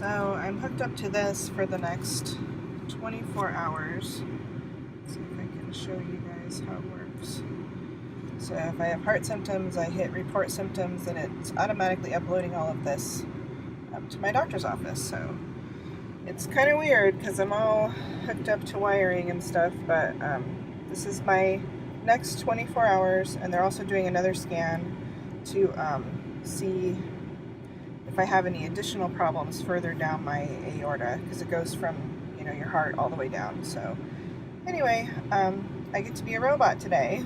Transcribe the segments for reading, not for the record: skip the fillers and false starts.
So I'm hooked up to this for the next 24 hours. Let's see if I can show you guys how it works. So if I have heart symptoms, I hit report symptoms and it's automatically uploading all of this up to my doctor's office. So it's kind of weird because I'm all hooked up to wiring and stuff, but this is my next 24 hours, and they're also doing another scan to see if I have any additional problems further down my aorta, because it goes from, you know, your heart all the way down. So anyway, I get to be a robot today.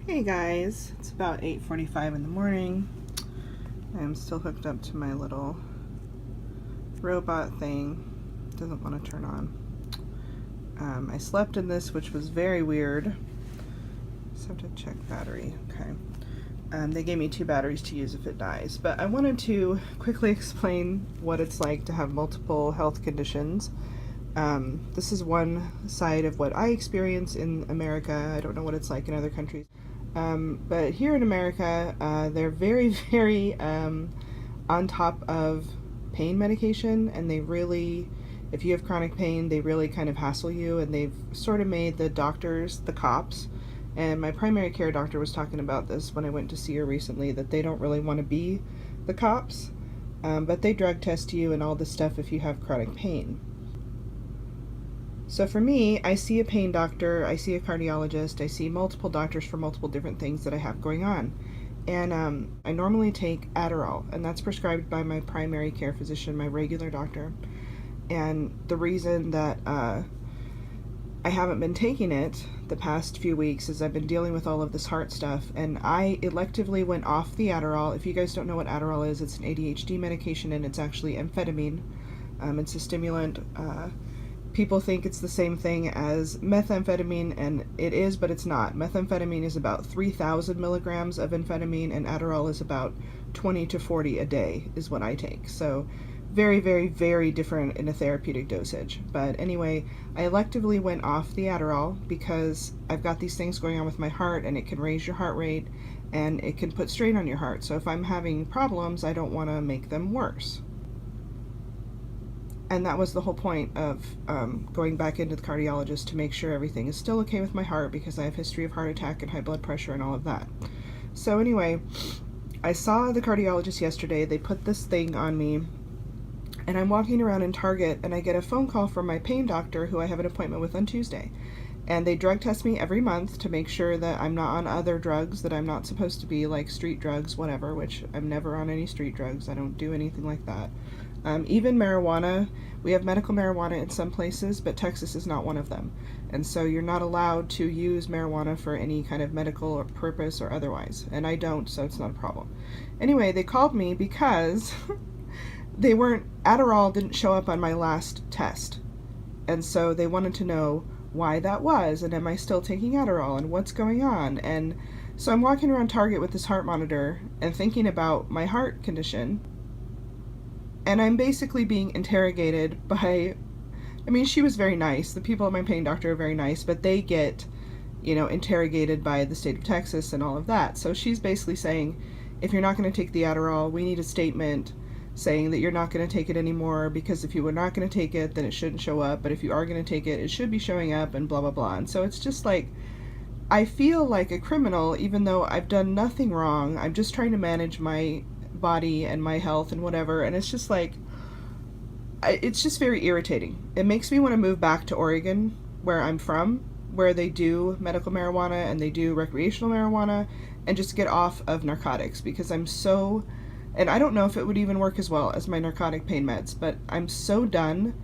Hey guys, it's about 8:45 in the morning. I'm still hooked up to my little robot thing. It doesn't want to turn on. I slept in this, which was very weird. Just have to check battery. Okay. They gave me 2 batteries to use if it dies, but I wanted to quickly explain what it's like to have multiple health conditions. This is one side of what I experience in America. I don't know what it's like in other countries. But here in America, they're very, very on top of pain medication, and they really, if you have chronic pain, they really kind of hassle you, and they've sort of made the doctors the cops. And my primary care doctor was talking about this when I went to see her recently, that they don't really want to be the cops, but they drug test you and all this stuff if you have chronic pain. So for me, I see a pain doctor, I see a cardiologist, I see multiple doctors for multiple different things that I have going on. And I normally take Adderall, and that's prescribed by my primary care physician, my regular doctor. And the reason that I haven't been taking it the past few weeks is I've been dealing with all of this heart stuff, and I electively went off the Adderall. If you guys don't know what Adderall is, it's an ADHD medication, and it's actually amphetamine. It's a stimulant. People think it's the same thing as methamphetamine, and it is, but it's not. Methamphetamine is about 3,000 milligrams of amphetamine, and Adderall is about 20 to 40 a day is what I take. So very, very, very different in a therapeutic dosage. But anyway, I electively went off the Adderall because I've got these things going on with my heart, and it can raise your heart rate, and it can put strain on your heart. So if I'm having problems, I don't want to make them worse. And that was the whole point of going back into the cardiologist, to make sure everything is still okay with my heart, because I have history of heart attack and high blood pressure and all of that. So anyway, I saw the cardiologist yesterday. They put this thing on me, and I'm walking around in Target, and I get a phone call from my pain doctor, who I have an appointment with on Tuesday. And they drug test me every month to make sure that I'm not on other drugs that I'm not supposed to be, like street drugs, whatever, which I'm never on any street drugs. I don't do anything like that. Even marijuana, we have medical marijuana in some places, but Texas is not one of them. And so you're not allowed to use marijuana for any kind of medical purpose or otherwise. And I don't, so it's not a problem. Anyway, they called me because Adderall didn't show up on my last test. And so they wanted to know why that was, and am I still taking Adderall, and what's going on. And so I'm walking around Target with this heart monitor and thinking about my heart condition. And I'm basically being interrogated by, I mean, she was very nice. The people at my pain doctor are very nice, but they get, you know, interrogated by the state of Texas and all of that. So she's basically saying, if you're not going to take the Adderall, we need a statement saying that you're not going to take it anymore, because if you were not going to take it, then it shouldn't show up. But if you are going to take it, it should be showing up, and blah, blah, blah. And so it's just like, I feel like a criminal, even though I've done nothing wrong. I'm just trying to manage my body and my health and whatever, and it's just like, it's just very irritating. It makes me want to move back to Oregon, where I'm from, where they do medical marijuana and they do recreational marijuana, and just get off of narcotics, because I'm so, and I don't know if it would even work as well as my narcotic pain meds, but I'm so done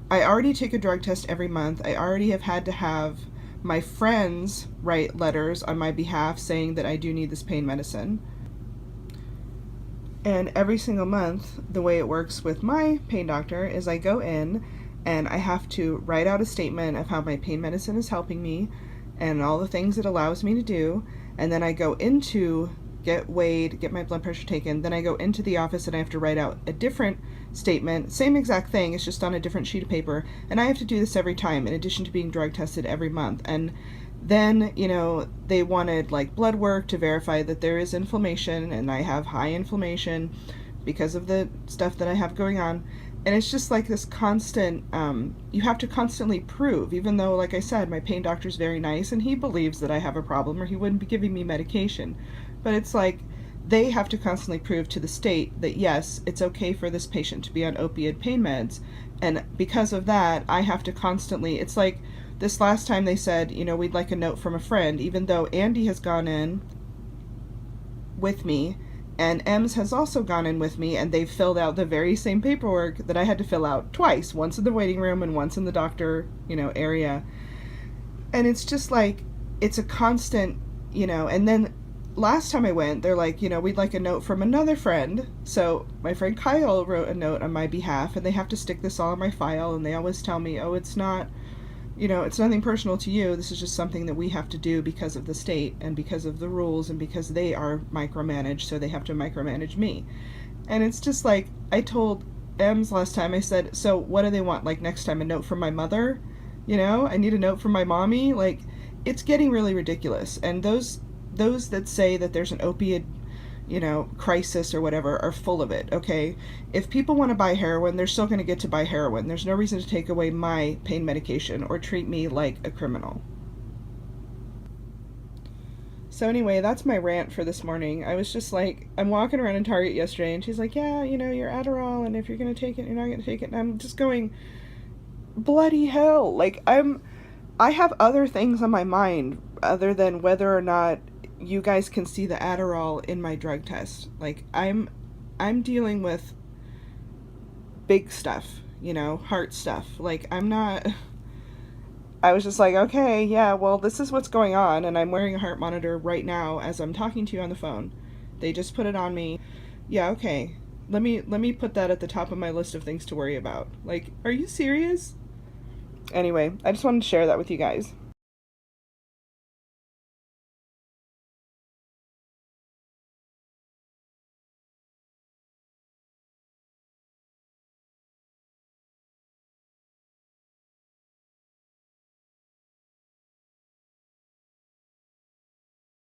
I already take a drug test every month. I already have had to have my friends write letters on my behalf saying that I do need this pain medicine. And every single month, the way it works with my pain doctor is I go in and I have to write out a statement of how my pain medicine is helping me and all the things it allows me to do. And then I go into get weighed, get my blood pressure taken. Then I go into the office and I have to write out a different statement, same exact thing, it's just on a different sheet of paper. And I have to do this every time in addition to being drug tested every month. And then, you know, they wanted like blood work to verify that there is inflammation, and I have high inflammation because of the stuff that I have going on. And it's just like this constant, you have to constantly prove, even though, like I said, my pain doctor's very nice and he believes that I have a problem or he wouldn't be giving me medication. But it's like they have to constantly prove to the state that yes, it's okay for this patient to be on opioid pain meds. And because of that, I have to constantly, it's like this last time they said, you know, we'd like a note from a friend, even though Andy has gone in with me and Ems has also gone in with me, and they've filled out the very same paperwork that I had to fill out twice, once in the waiting room and once in the doctor, you know, area. And it's just like, it's a constant, you know. And then last time I went, they're like, you know, we'd like a note from another friend. So my friend Kyle wrote a note on my behalf, and they have to stick this all in my file, and they always tell me, oh, it's not, you know, it's nothing personal to you. This is just something that we have to do because of the state and because of the rules and because they are micromanaged, so they have to micromanage me. And it's just like, I told Ems last time, I said, so what do they want? Like next time a note from my mother? You know, I need a note from my mommy? Like, it's getting really ridiculous. And those that say that there's an opiate, you know, crisis or whatever are full of it, okay? If people want to buy heroin, they're still going to get to buy heroin. There's no reason to take away my pain medication or treat me like a criminal. So anyway, that's my rant for this morning. I was just like, I'm walking around in Target yesterday and she's like, yeah, you know, your Adderall, and if you're going to take it, you're not going to take it. And I'm just going, bloody hell. Like, I have other things on my mind other than whether or not you guys can see the Adderall in my drug test. Like, I'm dealing with big stuff, you know, heart stuff. Like, I was just like, okay, yeah, well, this is what's going on, and I'm wearing a heart monitor right now as I'm talking to you on the phone. They just put it on me. Yeah, okay. Let me put that at the top of my list of things to worry about. Like, are you serious? Anyway, I just wanted to share that with you guys.